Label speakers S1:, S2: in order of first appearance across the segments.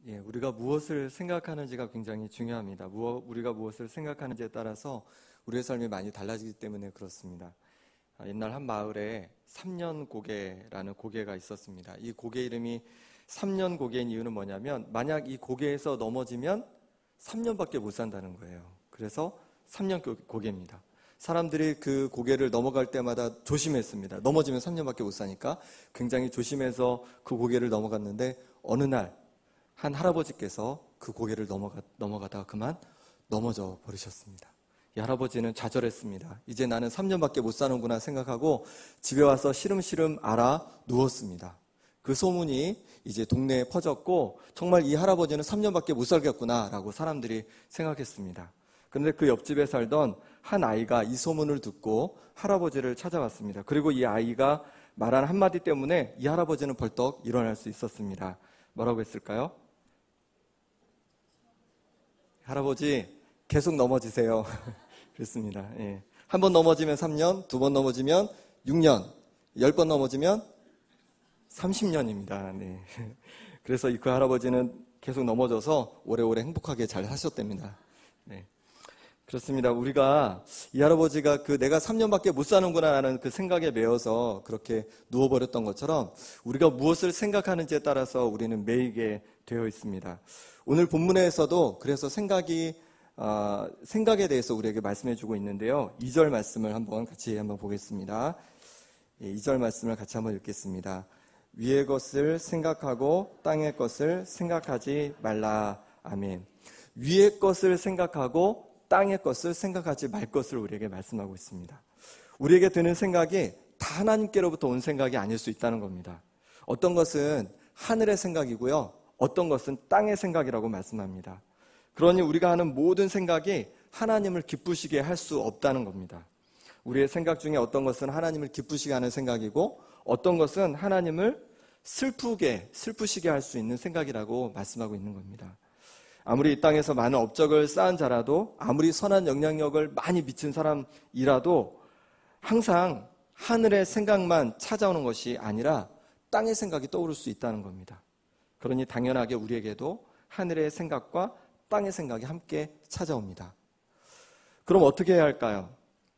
S1: 우리가 무엇을 생각하는지가 굉장히 중요합니다. 우리가 무엇을 생각하는지에 따라서 우리의 삶이 많이 달라지기 때문에 그렇습니다. 옛날 한 마을에 3년 고개라는 고개가 있었습니다. 이 고개 이름이 3년 고개인 이유는 뭐냐면 만약 이 고개에서 넘어지면 3년밖에 못 산다는 거예요. 그래서 3년 고개입니다. 사람들이 그 고개를 넘어갈 때마다 조심했습니다. 넘어지면 3년밖에 못 사니까 굉장히 조심해서 그 고개를 넘어갔는데 어느 날 한 할아버지께서 그 고개를 넘어가다가 그만 넘어져 버리셨습니다. 이 할아버지는 좌절했습니다. 이제 나는 3년밖에 못 사는구나 생각하고 집에 와서 시름시름 앓아 누웠습니다. 그 소문이 이제 동네에 퍼졌고 정말 이 할아버지는 3년밖에 못 살겠구나 라고 사람들이 생각했습니다. 그런데 그 옆집에 살던 한 아이가 이 소문을 듣고 할아버지를 찾아왔습니다. 그리고 이 아이가 말한 한마디 때문에 이 할아버지는 벌떡 일어날 수 있었습니다. 뭐라고 했을까요? 할아버지 계속 넘어지세요. 그랬습니다. 한 번 넘어지면 3년, 두 번 넘어지면 6년, 10번 넘어지면 30년입니다. 그래서 그 할아버지는 계속 넘어져서 오래오래 행복하게 잘 하셨답니다. 그렇습니다. 우리가 이 할아버지가 내가 3년밖에 못 사는구나 라는 그 생각에 매여서 그렇게 누워버렸던 것처럼 우리가 무엇을 생각하는지에 따라서 우리는 매이게 되어 있습니다. 오늘 본문에서도 그래서 생각에 대해서 우리에게 말씀해주고 있는데요. 2절 말씀을 같이 보겠습니다. 2절 말씀을 같이 한번 읽겠습니다. 위의 것을 생각하고 땅의 것을 생각하지 말라. 아멘. 위의 것을 생각하고 땅의 것을 생각하지 말 것을 우리에게 말씀하고 있습니다. 우리에게 드는 생각이 다 하나님께로부터 온 생각이 아닐 수 있다는 겁니다. 어떤 것은 하늘의 생각이고요. 어떤 것은 땅의 생각이라고 말씀합니다. 그러니 우리가 하는 모든 생각이 하나님을 기쁘시게 할 수 없다는 겁니다. 우리의 생각 중에 어떤 것은 하나님을 기쁘시게 하는 생각이고 어떤 것은 하나님을 슬프시게 할 수 있는 생각이라고 말씀하고 있는 겁니다. 아무리 이 땅에서 많은 업적을 쌓은 자라도 아무리 선한 영향력을 많이 미친 사람이라도 항상 하늘의 생각만 찾아오는 것이 아니라 땅의 생각이 떠오를 수 있다는 겁니다. 그러니 당연하게 우리에게도 하늘의 생각과 땅의 생각이 함께 찾아옵니다. 그럼 어떻게 해야 할까요?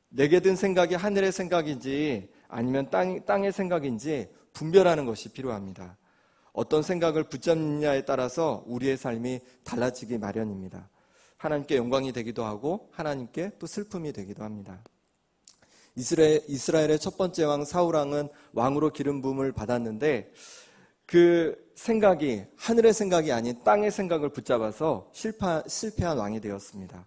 S1: 내게 든 생각이 하늘의 생각인지 아니면 땅의 생각인지 분별하는 것이 필요합니다. 어떤 생각을 붙잡느냐에 따라서 우리의 삶이 달라지기 마련입니다. 하나님께 영광이 되기도 하고 하나님께 또 슬픔이 되기도 합니다. 이스라엘의 첫 번째 왕 사울왕은 왕으로 기름 부음을 받았는데 그 생각이 하늘의 생각이 아닌 땅의 생각을 붙잡아서 실패한 왕이 되었습니다.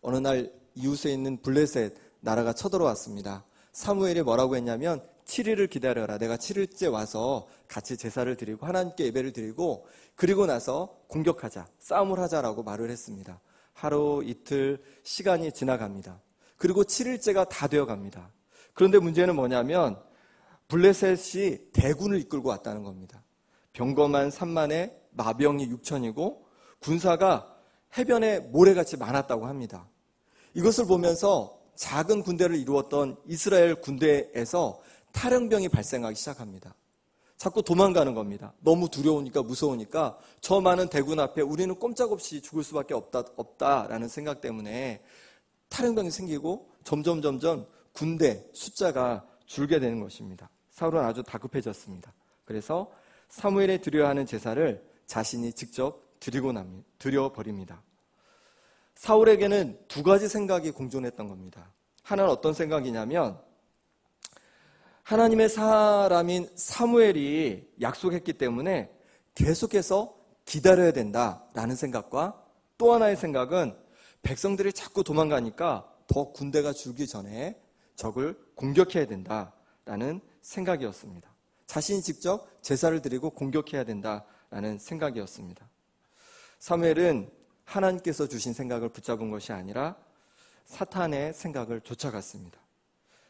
S1: 어느 날 이웃에 있는 블레셋 나라가 쳐들어왔습니다. 사무엘이 뭐라고 했냐면 7일을 기다려라. 내가 7일째 와서 같이 제사를 드리고 하나님께 예배를 드리고 그리고 나서 공격하자. 싸움을 하자라고 말을 했습니다. 하루 이틀 시간이 지나갑니다. 그리고 7일째가 다 되어갑니다. 그런데 문제는 뭐냐면 블레셋이 대군을 이끌고 왔다는 겁니다. 병거만 3만에 마병이 6천이고 군사가 해변에 모래같이 많았다고 합니다. 이것을 보면서 작은 군대를 이루었던 이스라엘 군대에서 탈영병이 발생하기 시작합니다. 자꾸 도망가는 겁니다. 너무 두려우니까 무서우니까 저 많은 대군 앞에 우리는 꼼짝없이 죽을 수밖에 없다라는 생각 때문에 탈영병이 생기고 점점 군대 숫자가 줄게 되는 것입니다. 사울은 아주 다급해졌습니다. 그래서 사무엘에 드려야 하는 제사를 자신이 직접 드려버립니다. 사울에게는 두 가지 생각이 공존했던 겁니다. 하나는 어떤 생각이냐면 하나님의 사람인 사무엘이 약속했기 때문에 계속해서 기다려야 된다라는 생각과 또 하나의 생각은 백성들이 자꾸 도망가니까 더 군대가 줄기 전에 적을 공격해야 된다라는 생각이었습니다. 자신이 직접 제사를 드리고 공격해야 된다라는 생각이었습니다. 사무엘은 하나님께서 주신 생각을 붙잡은 것이 아니라 사탄의 생각을 쫓아갔습니다.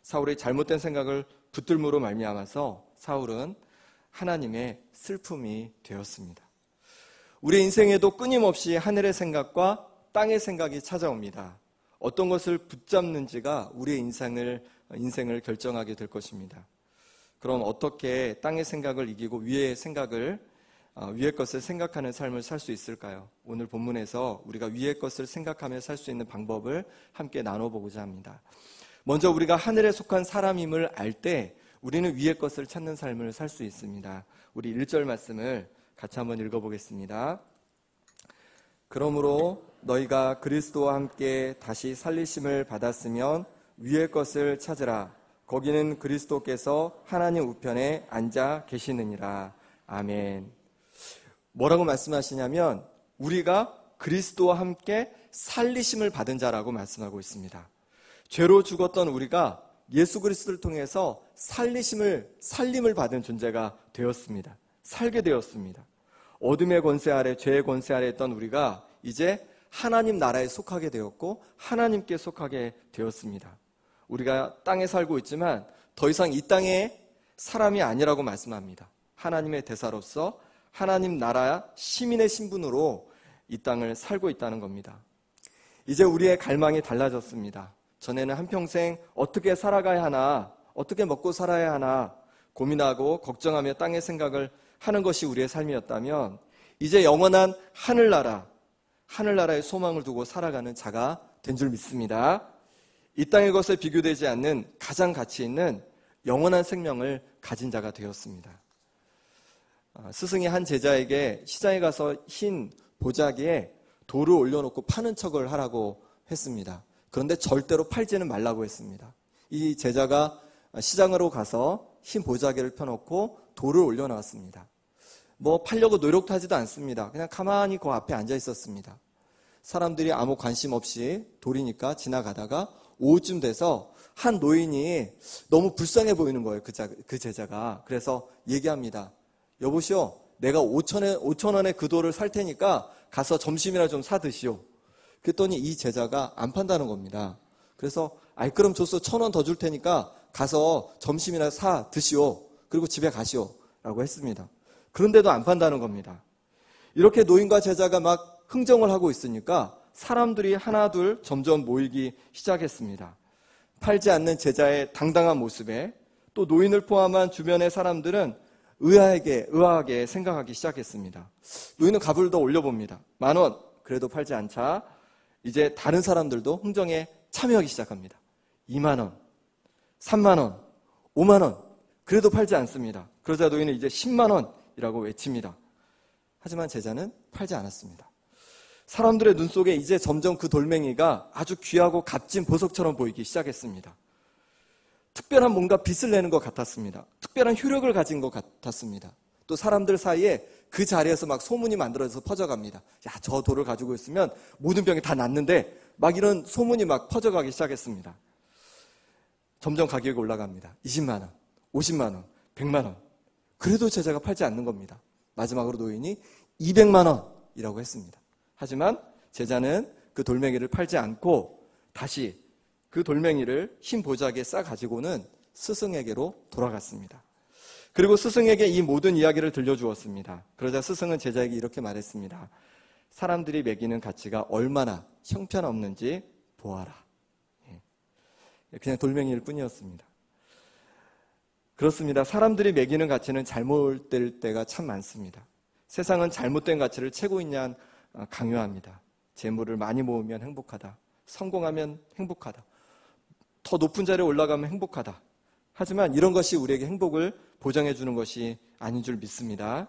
S1: 사울의 잘못된 생각을 붙들므로 말미암아서 사울은 하나님의 슬픔이 되었습니다. 우리 인생에도 끊임없이 하늘의 생각과 땅의 생각이 찾아옵니다. 어떤 것을 붙잡는지가 우리의 인생을 결정하게 될 것입니다. 그럼 어떻게 땅의 생각을 이기고 위의 생각을 위의 것을 생각하는 삶을 살 수 있을까요? 오늘 본문에서 우리가 위의 것을 생각하며 살 수 있는 방법을 함께 나눠보고자 합니다. 먼저 우리가 하늘에 속한 사람임을 알 때 우리는 위의 것을 찾는 삶을 살 수 있습니다. 우리 1절 말씀을 같이 한번 읽어보겠습니다. 그러므로 너희가 그리스도와 함께 다시 살리심을 받았으면 위의 것을 찾으라. 거기는 그리스도께서 하나님 우편에 앉아 계시느니라. 아멘. 뭐라고 말씀하시냐면 우리가 그리스도와 함께 살리심을 받은 자라고 말씀하고 있습니다. 죄로 죽었던 우리가 예수 그리스도를 통해서 살림을 받은 존재가 되었습니다. 살게 되었습니다. 어둠의 권세 아래, 죄의 권세 아래 있던 우리가 이제 하나님 나라에 속하게 되었고 하나님께 속하게 되었습니다. 우리가 땅에 살고 있지만 더 이상 이 땅의 사람이 아니라고 말씀합니다. 하나님의 대사로서 하나님 나라 시민의 신분으로 이 땅을 살고 있다는 겁니다. 이제 우리의 갈망이 달라졌습니다. 전에는 한평생 어떻게 살아가야 하나, 어떻게 먹고 살아야 하나 고민하고 걱정하며 땅의 생각을 하는 것이 우리의 삶이었다면 이제 영원한 하늘나라의 소망을 두고 살아가는 자가 된 줄 믿습니다. 이 땅의 것에 비교되지 않는 가장 가치 있는 영원한 생명을 가진 자가 되었습니다. 스승이 한 제자에게 시장에 가서 흰 보자기에 돌을 올려놓고 파는 척을 하라고 했습니다. 그런데 절대로 팔지는 말라고 했습니다. 이 제자가 시장으로 가서 흰 보자기를 펴놓고 돌을 올려놓았습니다. 팔려고 노력도 하지도 않습니다. 그냥 가만히 그 앞에 앉아 있었습니다. 사람들이 아무 관심 없이 돌이니까 지나가다가 오후쯤 돼서 한 노인이 너무 불쌍해 보이는 거예요. 그 제자가. 그래서 얘기합니다. 여보시오, 내가 5,000원에 그 돌을 살 테니까 가서 점심이나 좀 사 드시오. 그랬더니 이 제자가 안 판다는 겁니다. 그래서 그럼 줬어. 1,000원 더 줄 테니까 가서 점심이나 사 드시오. 그리고 집에 가시오. 라고 했습니다. 그런데도 안 판다는 겁니다. 이렇게 노인과 제자가 막 흥정을 하고 있으니까 사람들이 하나둘 점점 모이기 시작했습니다. 팔지 않는 제자의 당당한 모습에 또 노인을 포함한 주변의 사람들은 의아하게 생각하기 시작했습니다. 노인은 값을 더 올려봅니다. 10,000원, 그래도 팔지 않자 이제 다른 사람들도 흥정에 참여하기 시작합니다. 20,000원, 30,000원, 50,000원, 그래도 팔지 않습니다. 그러자 노인은 이제 100,000원이라고 외칩니다. 하지만 제자는 팔지 않았습니다. 사람들의 눈 속에 이제 점점 그 돌멩이가 아주 귀하고 값진 보석처럼 보이기 시작했습니다. 특별한 뭔가 빛을 내는 것 같았습니다. 특별한 효력을 가진 것 같았습니다. 또 사람들 사이에 그 자리에서 막 소문이 만들어져서 퍼져갑니다. 야, 저 돌을 가지고 있으면 모든 병이 다 낫는데 막 이런 소문이 막 퍼져가기 시작했습니다. 점점 가격이 올라갑니다. 20만 원, 50만 원, 100만 원. 그래도 제자가 팔지 않는 겁니다. 마지막으로 노인이 200만 원이라고 했습니다. 하지만 제자는 그 돌멩이를 팔지 않고 다시 그 돌멩이를 흰 보자기에 싸 가지고는 스승에게로 돌아갔습니다. 그리고 스승에게 이 모든 이야기를 들려주었습니다. 그러자 스승은 제자에게 이렇게 말했습니다. 사람들이 매기는 가치가 얼마나 형편없는지 보아라. 그냥 돌멩이일 뿐이었습니다. 그렇습니다. 사람들이 매기는 가치는 잘못될 때가 참 많습니다. 세상은 잘못된 가치를 채고 강요합니다. 재물을 많이 모으면 행복하다. 성공하면 행복하다. 더 높은 자리에 올라가면 행복하다. 하지만 이런 것이 우리에게 행복을 보장해 주는 것이 아닌 줄 믿습니다.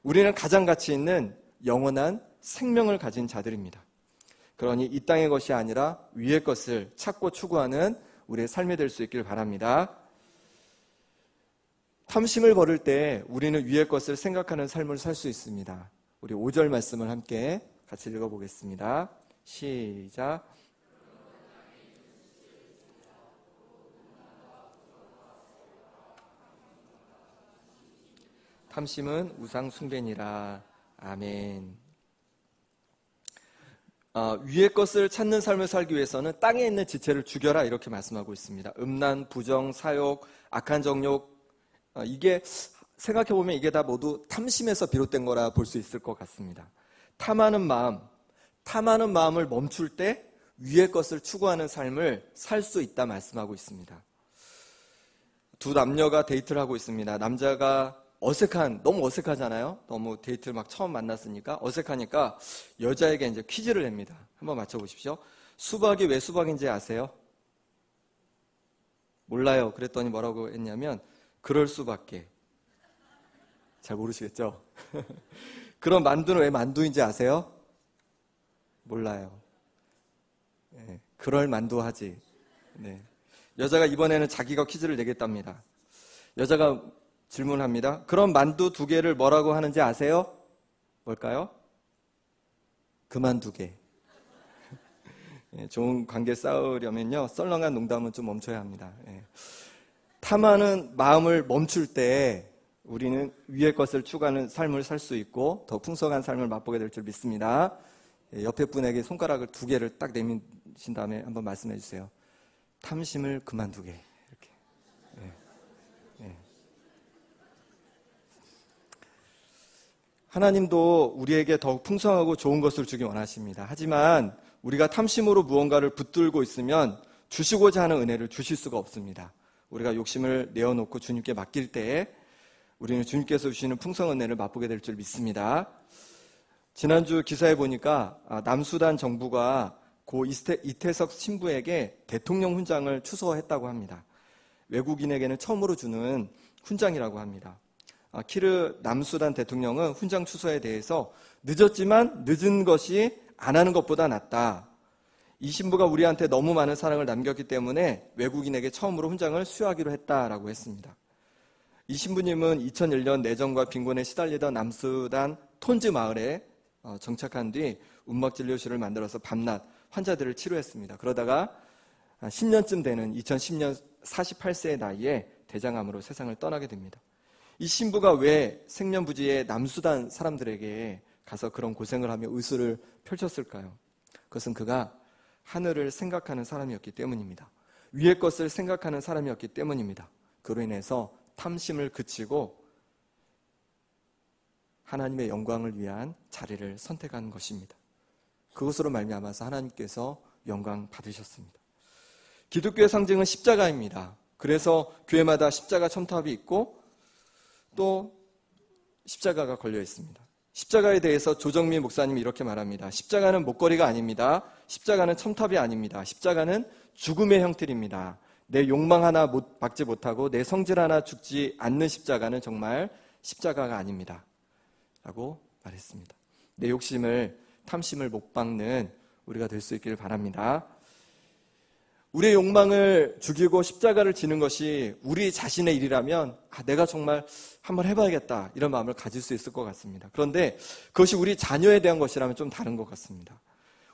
S1: 우리는 가장 가치 있는 영원한 생명을 가진 자들입니다. 그러니 이 땅의 것이 아니라 위의 것을 찾고 추구하는 우리의 삶이 될 수 있길 바랍니다. 탐심을 버릴 때 우리는 위의 것을 생각하는 삶을 살 수 있습니다. 우리 5절 말씀을 함께 같이 읽어보겠습니다. 시작. 탐심은 우상 숭배니라. 아멘. 위의 것을 찾는 삶을 살기 위해서는 땅에 있는 지체를 죽여라 이렇게 말씀하고 있습니다. 음란, 부정, 사욕, 악한 정욕, 이게 생각해보면 이게 다 모두 탐심에서 비롯된 거라 볼 수 있을 것 같습니다. 탐하는 마음을 멈출 때 위의 것을 추구하는 삶을 살 수 있다 말씀하고 있습니다. 두 남녀가 데이트를 하고 있습니다. 남자가 너무 어색하잖아요. 너무 데이트를 막 처음 만났으니까 어색하니까 여자에게 이제 퀴즈를 냅니다. 한번 맞춰보십시오. 수박이 왜 수박인지 아세요? 몰라요. 그랬더니 뭐라고 했냐면 그럴 수밖에. 잘 모르시겠죠? 그럼 만두는 왜 만두인지 아세요? 몰라요. 네, 그럴 만두하지. 네. 여자가 이번에는 자기가 퀴즈를 내겠답니다. 여자가 질문합니다. 그럼 만두 2개를 뭐라고 하는지 아세요? 뭘까요? 그만두게. 예, 좋은 관계 쌓으려면요, 썰렁한 농담은 좀 멈춰야 합니다. 예. 탐하는 마음을 멈출 때 우리는 위의 것을 추구하는 삶을 살 수 있고 더 풍성한 삶을 맛보게 될 줄 믿습니다. 예, 옆에 분에게 손가락을 2개를 딱 내미신 다음에 한번 말씀해 주세요. 탐심을 그만두게. 이렇게. 예. 예. 하나님도 우리에게 더욱 풍성하고 좋은 것을 주기 원하십니다. 하지만 우리가 탐심으로 무언가를 붙들고 있으면 주시고자 하는 은혜를 주실 수가 없습니다. 우리가 욕심을 내어놓고 주님께 맡길 때에 우리는 주님께서 주시는 풍성 은혜를 맛보게 될 줄 믿습니다. 지난주 기사에 보니까 남수단 정부가 고 이태석 신부에게 대통령 훈장을 추서했다고 합니다. 외국인에게는 처음으로 주는 훈장이라고 합니다. 키르 남수단 대통령은 훈장 추서에 대해서 늦었지만 늦은 것이 안 하는 것보다 낫다. 이 신부가 우리한테 너무 많은 사랑을 남겼기 때문에 외국인에게 처음으로 훈장을 수여하기로 했다라고 했습니다. 이 신부님은 2001년 내전과 빈곤에 시달리던 남수단 톤즈 마을에 정착한 뒤 운막진료실을 만들어서 밤낮 환자들을 치료했습니다. 그러다가 10년쯤 되는 2010년 48세의 나이에 대장암으로 세상을 떠나게 됩니다. 이 신부가 왜 생년부지의 남수단 사람들에게 가서 그런 고생을 하며 의술을 펼쳤을까요? 그것은 그가 하늘을 생각하는 사람이었기 때문입니다. 위의 것을 생각하는 사람이었기 때문입니다. 그로 인해서 탐심을 그치고 하나님의 영광을 위한 자리를 선택한 것입니다. 그것으로 말미암아서 하나님께서 영광 받으셨습니다. 기독교의 상징은 십자가입니다. 그래서 교회마다 십자가 첨탑이 있고 또 십자가가 걸려 있습니다. 십자가에 대해서 조정미 목사님이 이렇게 말합니다. 십자가는 목걸이가 아닙니다. 십자가는 첨탑이 아닙니다. 십자가는 죽음의 형틀입니다. 내 욕망 하나 박지 못하고 내 성질 하나 죽지 않는 십자가는 정말 십자가가 아닙니다. 라고 말했습니다. 내 욕심을, 탐심을 못 박는 우리가 될 수 있기를 바랍니다. 우리의 욕망을 죽이고 십자가를 지는 것이 우리 자신의 일이라면 내가 정말 한번 해봐야겠다 이런 마음을 가질 수 있을 것 같습니다. 그런데 그것이 우리 자녀에 대한 것이라면 좀 다른 것 같습니다.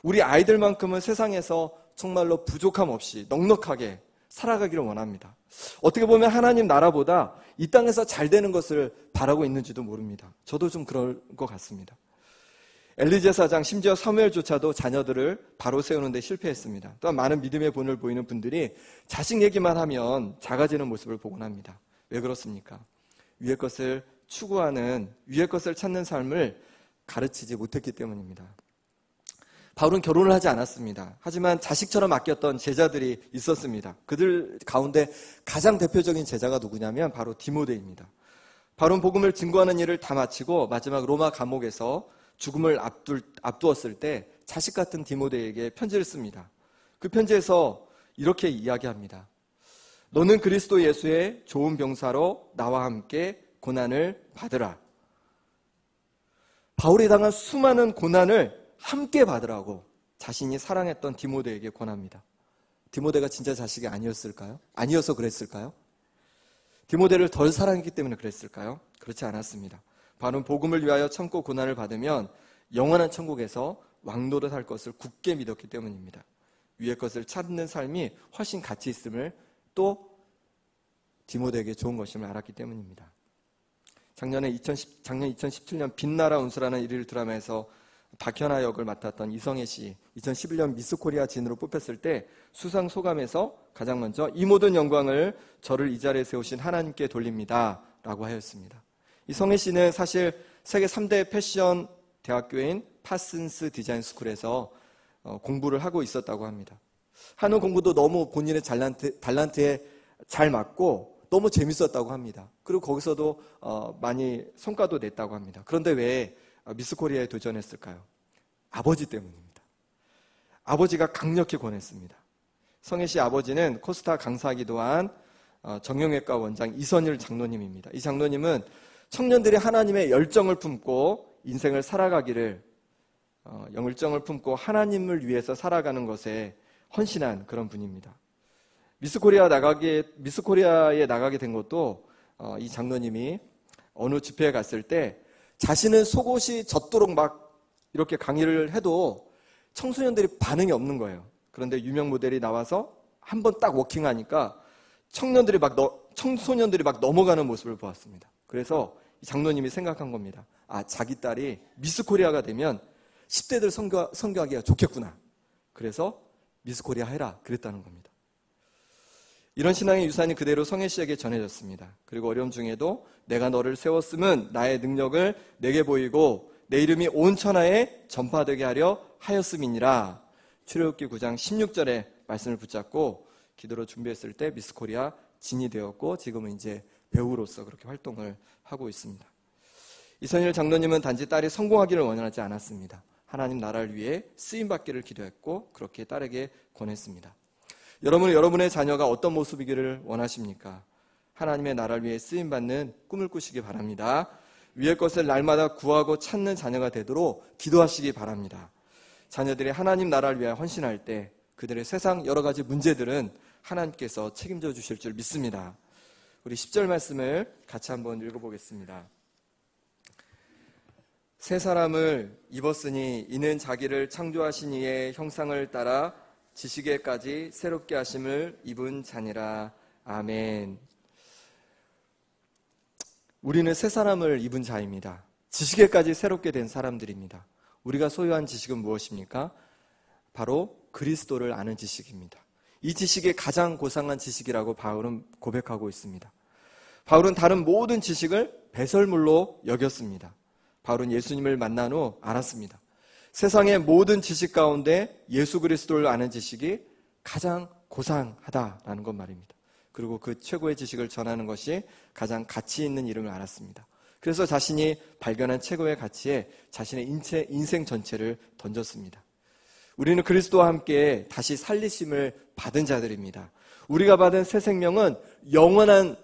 S1: 우리 아이들만큼은 세상에서 정말로 부족함 없이 넉넉하게 살아가기를 원합니다. 어떻게 보면 하나님 나라보다 이 땅에서 잘 되는 것을 바라고 있는지도 모릅니다. 저도 좀 그럴 것 같습니다. 엘리 제사장, 심지어 사무엘조차도 자녀들을 바로 세우는데 실패했습니다. 또한 많은 믿음의 본을 보이는 분들이 자식 얘기만 하면 작아지는 모습을 보곤 합니다. 왜 그렇습니까? 위의 것을 추구하는, 위의 것을 찾는 삶을 가르치지 못했기 때문입니다. 바울은 결혼을 하지 않았습니다. 하지만 자식처럼 아꼈던 제자들이 있었습니다. 그들 가운데 가장 대표적인 제자가 누구냐면 바로 디모데입니다. 바울은 복음을 증거하는 일을 다 마치고 마지막 로마 감옥에서 죽음을 앞두었을 때 자식 같은 디모데에게 편지를 씁니다. 그 편지에서 이렇게 이야기합니다. 너는 그리스도 예수의 좋은 병사로 나와 함께 고난을 받으라. 바울이 당한 수많은 고난을 함께 받으라고 자신이 사랑했던 디모데에게 권합니다. 디모데가 진짜 자식이 아니었을까요? 아니어서 그랬을까요? 디모데를 덜 사랑했기 때문에 그랬을까요? 그렇지 않았습니다. 바울은 복음을 위하여 참고 고난을 받으면 영원한 천국에서 왕노릇할 것을 굳게 믿었기 때문입니다. 위의 것을 찾는 삶이 훨씬 가치 있음을 또 디모데에게 좋은 것임을 알았기 때문입니다. 작년 2017년 빛나라 운수라는 일일 드라마에서 박현아 역을 맡았던 이성애 씨, 2011년 미스 코리아 진으로 뽑혔을 때 수상 소감에서 가장 먼저 이 모든 영광을 저를 이 자리에 세우신 하나님께 돌립니다 라고 하였습니다. 이성애 씨는 사실 세계 3대 패션 대학교인 파슨스 디자인 스쿨에서 공부를 하고 있었다고 합니다. 하는 공부도 너무 본인의 달란트에 잘 맞고 너무 재밌었다고 합니다. 그리고 거기서도 많이 성과도 냈다고 합니다. 그런데 왜 미스 코리아에 도전했을까요? 아버지 때문입니다. 아버지가 강력히 권했습니다. 성혜 씨 아버지는 코스타 강사이기도 한 정형외과 원장 이선율 장로님입니다. 이 장로님은 청년들이 하나님의 열정을 품고 인생을 살아가기를, 열정을 품고 하나님을 위해서 살아가는 것에 헌신한 그런 분입니다. 미스코리아에 나가게 된 것도 이 장로님이 어느 집회에 갔을 때 자신은 속옷이 젖도록 막 이렇게 강의를 해도 청소년들이 반응이 없는 거예요. 그런데 유명 모델이 나와서 한번 딱 워킹하니까 청소년들이 막 넘어가는 모습을 보았습니다. 그래서 이 장로님이 생각한 겁니다. 자기 딸이 미스코리아가 되면 10대들 선교하기가 좋겠구나. 그래서 미스코리아 해라 그랬다는 겁니다. 이런 신앙의 유산이 그대로 성혜 씨에게 전해졌습니다. 그리고 어려움 중에도 내가 너를 세웠음은 나의 능력을 내게 보이고 내 이름이 온 천하에 전파되게 하려 하였음이니라. 출애굽기 9장 16절의 말씀을 붙잡고 기도로 준비했을 때 미스코리아 진이 되었고 지금은 이제 배우로서 그렇게 활동을 하고 있습니다. 이선율 장로님은 단지 딸이 성공하기를 원하지 않았습니다. 하나님 나라를 위해 쓰임받기를 기도했고 그렇게 딸에게 권했습니다. 여러분은 여러분의 자녀가 어떤 모습이기를 원하십니까? 하나님의 나라를 위해 쓰임받는 꿈을 꾸시기 바랍니다. 위의 것을 날마다 구하고 찾는 자녀가 되도록 기도하시기 바랍니다. 자녀들이 하나님 나라를 위해 헌신할 때 그들의 세상 여러 가지 문제들은 하나님께서 책임져 주실 줄 믿습니다. 우리 10절 말씀을 같이 한번 읽어보겠습니다. 새 사람을 입었으니 이는 자기를 창조하신 이의 형상을 따라 지식에까지 새롭게 하심을 입은 자니라. 아멘. 우리는 새 사람을 입은 자입니다. 지식에까지 새롭게 된 사람들입니다. 우리가 소유한 지식은 무엇입니까? 바로 그리스도를 아는 지식입니다. 이 지식이 가장 고상한 지식이라고 바울은 고백하고 있습니다. 바울은 다른 모든 지식을 배설물로 여겼습니다. 바울은 예수님을 만난 후 알았습니다. 세상의 모든 지식 가운데 예수 그리스도를 아는 지식이 가장 고상하다라는 것 말입니다. 그리고 그 최고의 지식을 전하는 것이 가장 가치 있는 일임을 알았습니다. 그래서 자신이 발견한 최고의 가치에 자신의 인생 전체를 던졌습니다. 우리는 그리스도와 함께 다시 살리심을 받은 자들입니다. 우리가 받은 새 생명은 영원한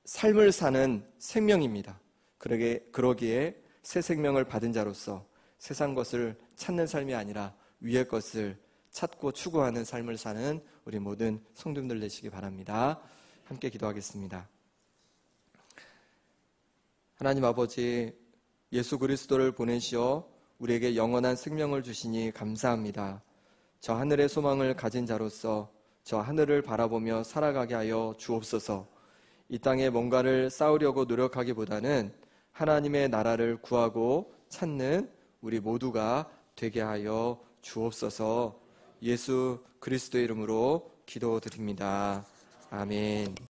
S1: 삶을 사는 생명입니다. 그러기에 새 생명을 받은 자로서 세상 것을 찾는 삶이 아니라 위의 것을 찾고 추구하는 삶을 사는 우리 모든 성도님들 되시기 바랍니다. 함께 기도하겠습니다. 하나님 아버지, 예수 그리스도를 보내시어 우리에게 영원한 생명을 주시니 감사합니다. 저 하늘의 소망을 가진 자로서 저 하늘을 바라보며 살아가게 하여 주옵소서. 이 땅에 뭔가를 쌓으려고 노력하기보다는 하나님의 나라를 구하고 찾는 우리 모두가 되게 하여 주옵소서. 예수 그리스도의 이름으로 기도드립니다. 아멘.